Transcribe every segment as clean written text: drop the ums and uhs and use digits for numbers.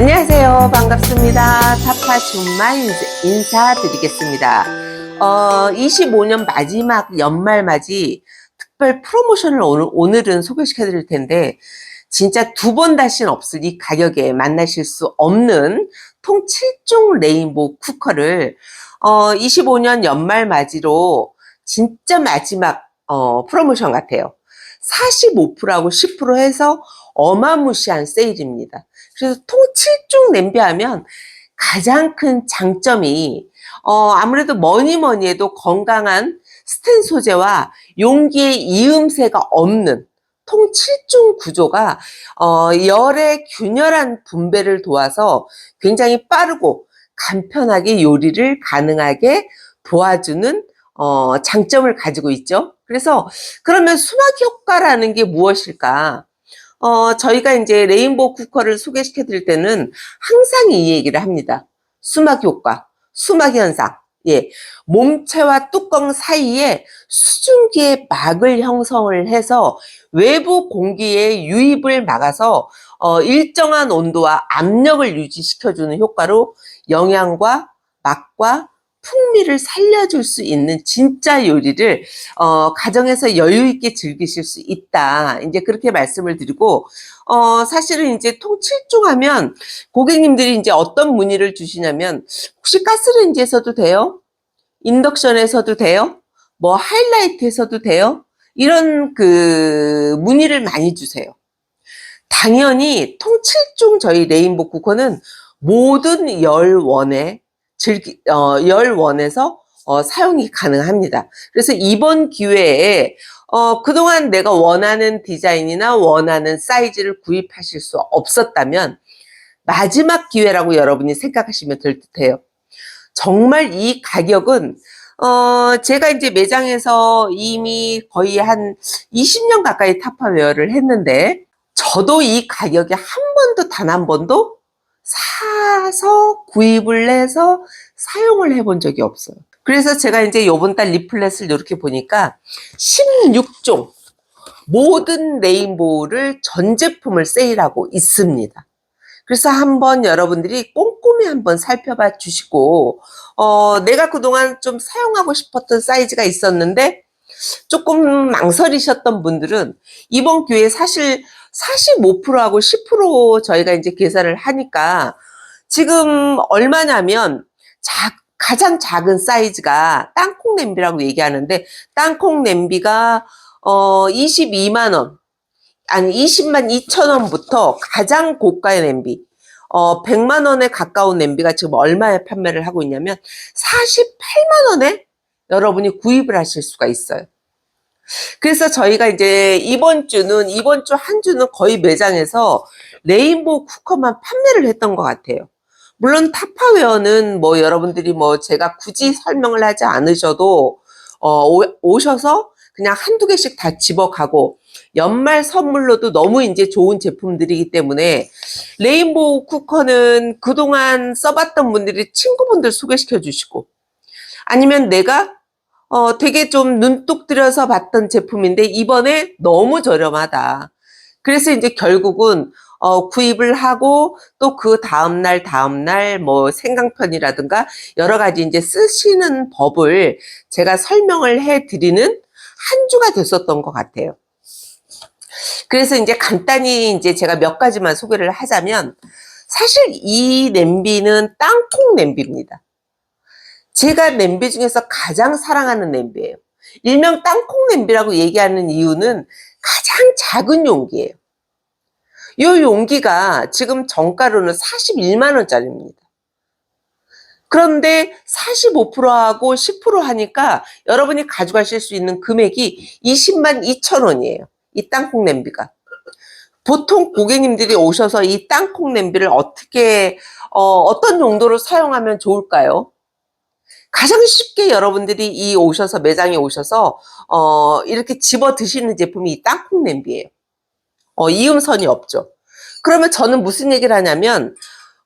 안녕하세요. 반갑습니다. 타파 준마 인사드리겠습니다. 25년 마지막 연말맞이 특별 프로모션을 오늘은 소개시켜 드릴 텐데, 진짜 두 번 다시는 없을 이 가격에 만나실 수 없는 통 7종 레인보우 쿠커를 25년 연말맞이로 진짜 마지막 프로모션 같아요. 45%하고 10% 해서 어마무시한 세일입니다. 그래서 통 7종 냄비 하면 가장 큰 장점이 아무래도 뭐니 해도 건강한 스텐 소재와 용기의 이음새가 없는 통 7종 구조가 열의 균열한 분배를 도와서 굉장히 빠르고 간편하게 요리를 가능하게 도와주는 장점을 가지고 있죠. 그래서 그러면 수납 효과라는 게 무엇일까? 저희가 이제 레인보우 쿠커를 소개시켜 드릴 때는 항상 이 얘기를 합니다. 수막 효과, 수막 현상. 예. 몸체와 뚜껑 사이에 수증기의 막을 형성을 해서 외부 공기의 유입을 막아서 일정한 온도와 압력을 유지시켜주는 효과로 영양과 맛과 풍미를 살려줄 수 있는 진짜 요리를 가정에서 여유 있게 즐기실 수 있다. 이제 그렇게 말씀을 드리고, 사실은 이제 통 7종 하면 고객님들이 이제 어떤 문의를 주시냐면, 혹시 가스레인지에서도 돼요? 인덕션에서도 돼요? 뭐 하이라이트에서도 돼요? 이런 그 문의를 많이 주세요. 당연히 통 7종 저희 레인보우 쿠커는 모든 열원에서 사용이 가능합니다. 그래서 이번 기회에 그동안 내가 원하는 디자인이나 원하는 사이즈를 구입하실 수 없었다면 마지막 기회라고 여러분이 생각하시면 될 듯해요. 정말 이 가격은 제가 이제 매장에서 이미 거의 한 20년 가까이 타파웨어를 했는데, 저도 이 가격에 한 번도 단 한 번도 사서 구입을 해서 사용을 해본 적이 없어요. 그래서 제가 이제 요번 달 리플렛을 이렇게 보니까 16종 모든 레인보우를 전 제품을 세일하고 있습니다. 그래서 한번 여러분들이 꼼꼼히 한번 살펴봐 주시고, 내가 그동안 좀 사용하고 싶었던 사이즈가 있었는데 조금 망설이셨던 분들은 이번 기회에 사실 45%하고 10% 저희가 이제 계산을 하니까 지금 얼마냐면 가장 작은 사이즈가 땅콩 냄비라고 얘기하는데, 땅콩 냄비가 22만 원, 아니 20만 2천 원부터 가장 고가의 냄비 100만 원에 가까운 냄비가 지금 얼마에 판매를 하고 있냐면 48만 원에 여러분이 구입을 하실 수가 있어요. 그래서 저희가 이제 이번 주 한 주는 거의 매장에서 레인보우 쿠커만 판매를 했던 것 같아요. 물론 타파웨어는 뭐 여러분들이 뭐 제가 굳이 설명을 하지 않으셔도 오셔서 그냥 한두 개씩 다 집어가고, 연말 선물로도 너무 이제 좋은 제품들이기 때문에 레인보우 쿠커는 그동안 써봤던 분들이 친구분들 소개시켜 주시고, 아니면 내가 되게 좀 눈독 들여서 봤던 제품인데 이번에 너무 저렴하다. 그래서 이제 결국은 구입을 하고 또 그 다음날 뭐 생강편이라든가 여러 가지 이제 쓰시는 법을 제가 설명을 해 드리는 한 주가 됐었던 것 같아요. 그래서 이제 간단히 이제 제가 몇 가지만 소개를 하자면, 사실 이 냄비는 땅콩 냄비입니다. 제가 냄비 중에서 가장 사랑하는 냄비예요. 일명 땅콩 냄비라고 얘기하는 이유는 가장 작은 용기예요. 이 용기가 지금 정가로는 41만 원짜리입니다. 그런데 45%하고 10% 하니까 여러분이 가져가실 수 있는 금액이 20만 2천 원이에요. 이 땅콩 냄비가. 보통 고객님들이 오셔서 이 땅콩 냄비를 어떤 용도로 사용하면 좋을까요? 가장 쉽게 여러분들이 매장에 오셔서 이렇게 집어 드시는 제품이 이 땅콩 냄비예요. 이음선이 없죠. 그러면 저는 무슨 얘기를 하냐면,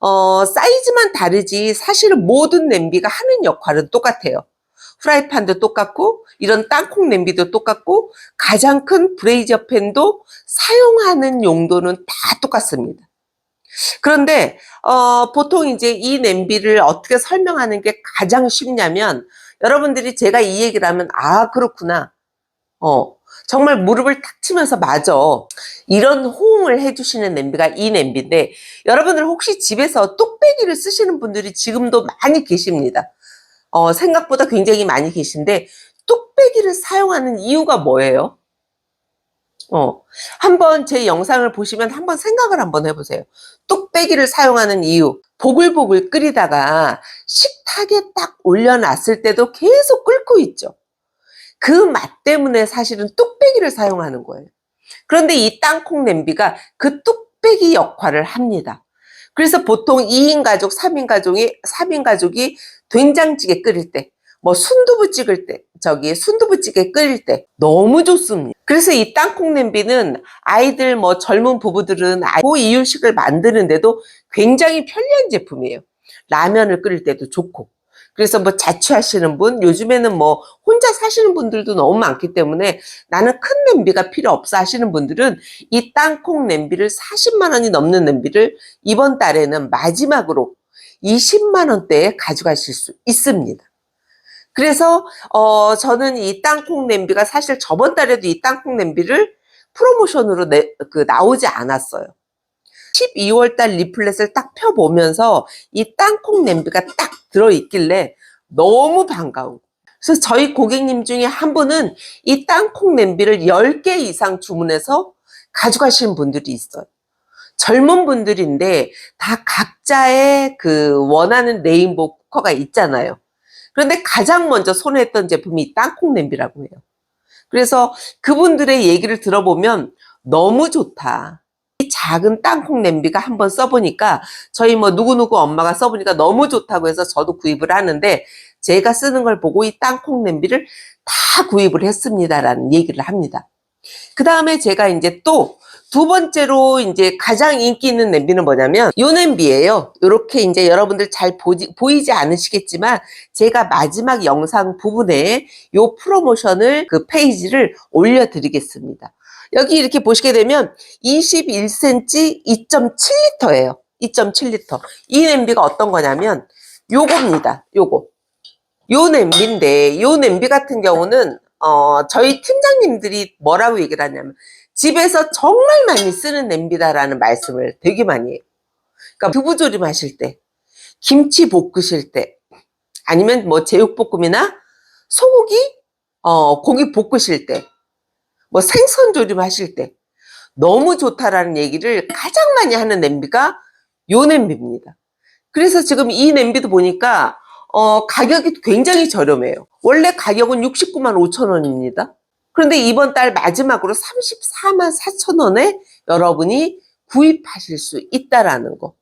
사이즈만 다르지 사실은 모든 냄비가 하는 역할은 똑같아요. 프라이팬도 똑같고, 이런 땅콩 냄비도 똑같고, 가장 큰 브레이저 팬도 사용하는 용도는 다 똑같습니다. 그런데 보통 이제 이 냄비를 어떻게 설명하는 게 가장 쉽냐면, 여러분들이 제가 이 얘기를 하면 아 그렇구나, 정말 무릎을 탁 치면서 맞아, 이런 호응을 해주시는 냄비가 이 냄비인데, 여러분들 혹시 집에서 뚝배기를 쓰시는 분들이 지금도 많이 계십니다. 생각보다 굉장히 많이 계신데, 뚝배기를 사용하는 이유가 뭐예요? 한번 제 영상을 보시면 한번 생각을 한번 해보세요. 뚝배기를 사용하는 이유. 보글보글 끓이다가 식탁에 딱 올려놨을 때도 계속 끓고 있죠. 그 맛 때문에 사실은 뚝배기를 사용하는 거예요. 그런데 이 땅콩 냄비가 그 뚝배기 역할을 합니다. 그래서 보통 2인 가족, 3인 가족이 된장찌개 끓일 때, 뭐 순두부찌개 끓일 때 너무 좋습니다. 그래서 이 땅콩 냄비는 아이들, 뭐 젊은 부부들은 이유식을 만드는데도 굉장히 편리한 제품이에요. 라면을 끓일 때도 좋고. 그래서 뭐 자취하시는 분, 요즘에는 뭐 혼자 사시는 분들도 너무 많기 때문에 나는 큰 냄비가 필요 없어 하시는 분들은 이 땅콩 냄비를, 40만 원이 넘는 냄비를 이번 달에는 마지막으로 20만 원대에 가져가실 수 있습니다. 그래서 저는 이 땅콩 냄비가, 사실 저번 달에도 이 땅콩 냄비를 프로모션으로 나오지 않았어요. 12월 달 리플렛을 딱 펴보면서 이 땅콩 냄비가 딱 들어있길래 너무 반가운. 그래서 저희 고객님 중에 한 분은 이 땅콩 냄비를 10개 이상 주문해서 가져가시는 분들이 있어요. 젊은 분들인데 다 각자의 그 원하는 레인보우 쿠커가 있잖아요. 그런데 가장 먼저 손했던 제품이 이 땅콩 냄비라고 해요. 그래서 그분들의 얘기를 들어보면 너무 좋다. 이 작은 땅콩 냄비가 한번 써보니까, 저희 뭐 누구누구 엄마가 써보니까 너무 좋다고 해서 저도 구입을 하는데, 제가 쓰는 걸 보고 이 땅콩 냄비를 다 구입을 했습니다라는 얘기를 합니다. 그 다음에 제가 이제 또 두 번째로 이제 가장 인기 있는 냄비는 뭐냐면 요 냄비예요. 이렇게 이제 여러분들 잘 보이지 않으시겠지만, 제가 마지막 영상 부분에 요 프로모션을, 그 페이지를 올려드리겠습니다. 여기 이렇게 보시게 되면 21cm 2.7리터예요. 2.7리터. 이 냄비가 어떤 거냐면 요겁니다. 요 냄비인데, 요 냄비 같은 경우는 저희 팀장님들이 뭐라고 얘기를 하냐면 집에서 정말 많이 쓰는 냄비다라는 말씀을 되게 많이 해요. 그러니까 두부조림 하실 때, 김치 볶으실 때, 아니면 뭐 제육볶음이나 소고기 고기 볶으실 때, 뭐 생선 조림 하실 때 너무 좋다라는 얘기를 가장 많이 하는 냄비가 요 냄비입니다. 그래서 지금 이 냄비도 보니까 가격이 굉장히 저렴해요. 원래 가격은 69만 5천 원입니다. 그런데 이번 달 마지막으로 34만 4천 원에 여러분이 구입하실 수 있다라는 거.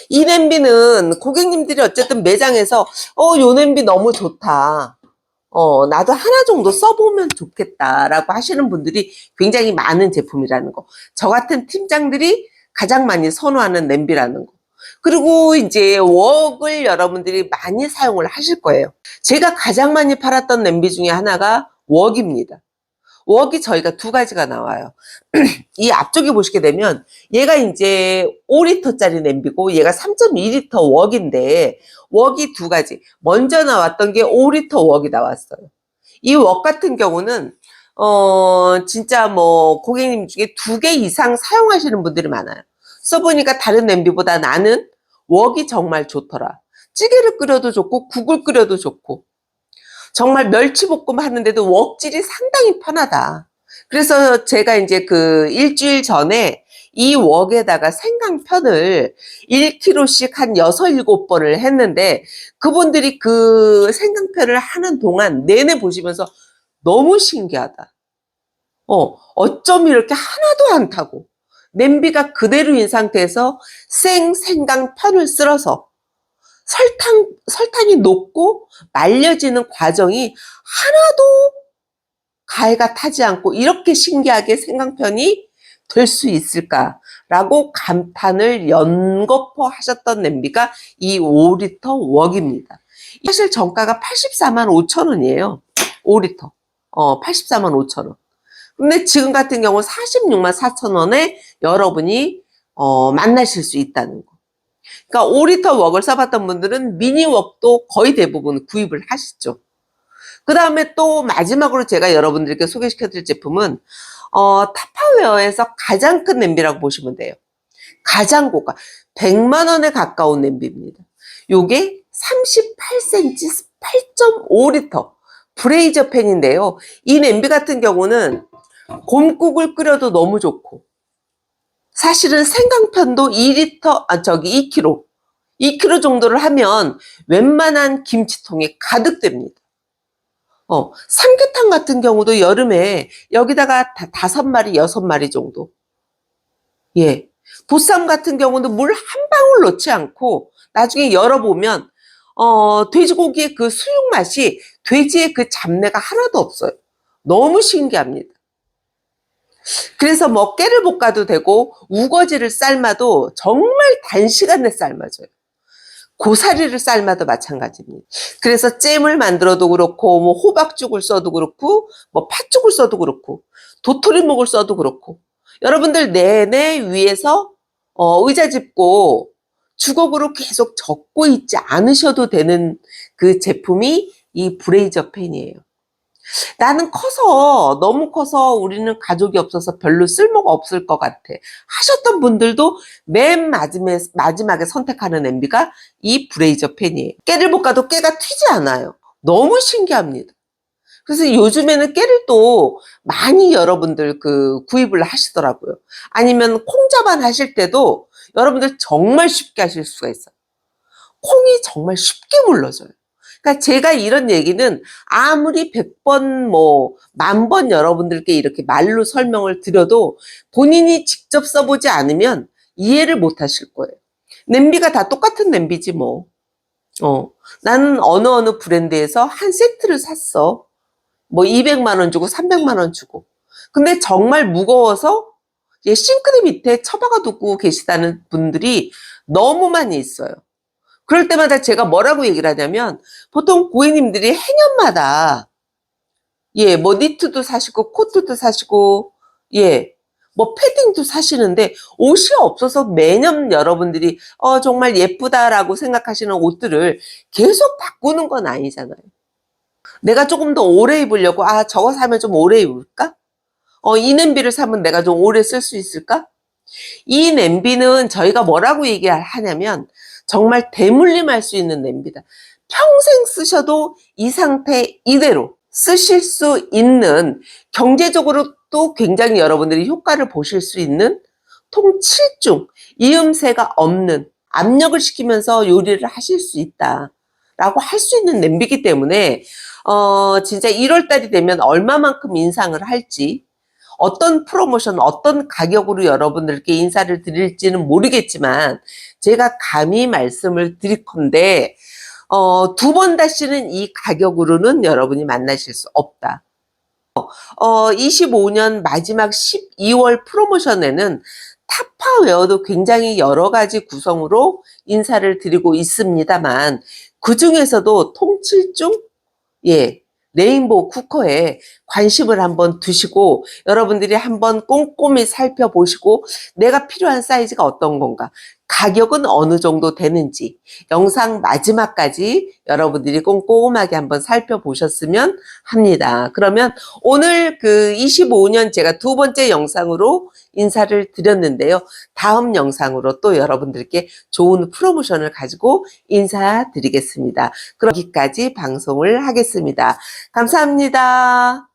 이 냄비는 고객님들이 어쨌든 매장에서 요 냄비 너무 좋다, 나도 하나 정도 써보면 좋겠다라고 하시는 분들이 굉장히 많은 제품이라는 거. 저 같은 팀장들이 가장 많이 선호하는 냄비라는 거. 그리고 이제 웍을 여러분들이 많이 사용을 하실 거예요. 제가 가장 많이 팔았던 냄비 중에 하나가 웍입니다. 웍이 저희가 두 가지가 나와요. 이 앞쪽에 보시게 되면 얘가 이제 5리터짜리 냄비고 얘가 3.2리터 웍인데, 웍이 두 가지. 먼저 나왔던 게 5리터 웍이 나왔어요. 이 웍 같은 경우는 진짜 뭐 고객님 중에 2개 이상 사용하시는 분들이 많아요. 써보니까 다른 냄비보다 나는 웍이 정말 좋더라. 찌개를 끓여도 좋고 국을 끓여도 좋고, 정말 멸치볶음 하는데도 웍질이 상당히 편하다. 그래서 제가 이제 그 일주일 전에 이 웍에다가 생강편을 1kg씩 한 6, 7번을 했는데, 그분들이 그 생강편을 하는 동안 내내 보시면서 너무 신기하다. 어쩜 이렇게 하나도 안 타고 냄비가 그대로인 상태에서 생강편을 쓸어서 설탕이 녹고 말려지는 과정이 하나도 가해가 타지 않고 이렇게 신기하게 생강편이 될 수 있을까라고 감탄을 연거푸 하셨던 냄비가 이 5리터 웍입니다. 사실 정가가 84만 5천 원이에요. 5리터. 84만 5천 원. 근데 지금 같은 경우 46만 4천 원에 여러분이 만나실 수 있다는 거. 그러니까 5리터 웍을 써봤던 분들은 미니 웍도 거의 대부분 구입을 하시죠. 그 다음에 또 마지막으로 제가 여러분들께 소개시켜드릴 제품은 타파웨어에서 가장 큰 냄비라고 보시면 돼요. 가장 고가 100만 원에 가까운 냄비입니다. 요게 38cm 8.5리터 브레이저 팬인데요. 이 냄비 같은 경우는 곰국을 끓여도 너무 좋고, 사실은 생강편도 2kg 2kg 정도를 하면 웬만한 김치통에 가득 됩니다. 삼계탕 같은 경우도 여름에 여기다가 5마리 6마리 정도. 예. 보쌈 같은 경우는 물 한 방울 넣지 않고 나중에 열어보면 돼지고기의 그 수육 맛이 돼지의 그 잡내가 하나도 없어요. 너무 신기합니다. 그래서 뭐 깨를 볶아도 되고 우거지를 삶아도 정말 단시간에 삶아져요. 고사리를 삶아도 마찬가지입니다. 그래서 잼을 만들어도 그렇고, 뭐 호박죽을 써도 그렇고, 뭐 팥죽을 써도 그렇고, 도토리묵을 써도 그렇고, 여러분들 내내 위에서 의자 짚고 주걱으로 계속 젓고 있지 않으셔도 되는 그 제품이 이 브레이저 팬이에요. 나는 너무 커서 우리는 가족이 없어서 별로 쓸모가 없을 것 같아 하셨던 분들도 맨 마지막에 선택하는 냄비가 이 브레이저 팬이에요. 깨를 볶아도 깨가 튀지 않아요. 너무 신기합니다. 그래서 요즘에는 깨를 또 많이 여러분들 구입을 하시더라고요. 아니면 콩자반 하실 때도 여러분들 정말 쉽게 하실 수가 있어요. 콩이 정말 쉽게 물러져요. 그러니까 제가 이런 얘기는 아무리 100번 뭐 10,000번 여러분들께 이렇게 말로 설명을 드려도 본인이 직접 써보지 않으면 이해를 못 하실 거예요. 냄비가 다 똑같은 냄비지 뭐. 나는 어느 브랜드에서 한 세트를 샀어. 뭐 200만 원 주고 300만 원 주고. 근데 정말 무거워서 싱크대 밑에 처박아 두고 계시다는 분들이 너무 많이 있어요. 그럴 때마다 제가 뭐라고 얘기를 하냐면, 보통 고객님들이 해년마다 뭐 니트도 사시고 코트도 사시고 뭐 패딩도 사시는데 옷이 없어서 매년 여러분들이 정말 예쁘다라고 생각하시는 옷들을 계속 바꾸는 건 아니잖아요. 내가 조금 더 오래 입으려고 저거 사면 좀 오래 입을까? 이 냄비를 사면 내가 좀 오래 쓸 수 있을까? 이 냄비는 저희가 뭐라고 얘기하냐면 정말 대물림할 수 있는 냄비다. 평생 쓰셔도 이 상태 이대로 쓰실 수 있는, 경제적으로도 굉장히 여러분들이 효과를 보실 수 있는, 통칠중 이음새가 없는, 압력을 시키면서 요리를 하실 수 있다 라고 할 수 있는 냄비이기 때문에 진짜 1월달이 되면 얼마만큼 인상을 할지, 어떤 프로모션, 어떤 가격으로 여러분들께 인사를 드릴지는 모르겠지만 제가 감히 말씀을 드리건대 2번 다시는 이 가격으로는 여러분이 만나실 수 없다. 25년 마지막 12월 프로모션에는 타파웨어도 굉장히 여러 가지 구성으로 인사를 드리고 있습니다만, 그 중에서도 통칠중 레인보우 쿠커에 관심을 한번 두시고 여러분들이 한번 꼼꼼히 살펴보시고 내가 필요한 사이즈가 어떤 건가, 가격은 어느 정도 되는지 영상 마지막까지 여러분들이 꼼꼼하게 한번 살펴보셨으면 합니다. 그러면 오늘 25년 제가 2번째 영상으로 인사를 드렸는데요. 다음 영상으로 또 여러분들께 좋은 프로모션을 가지고 인사드리겠습니다. 그럼 여기까지 방송을 하겠습니다. 감사합니다.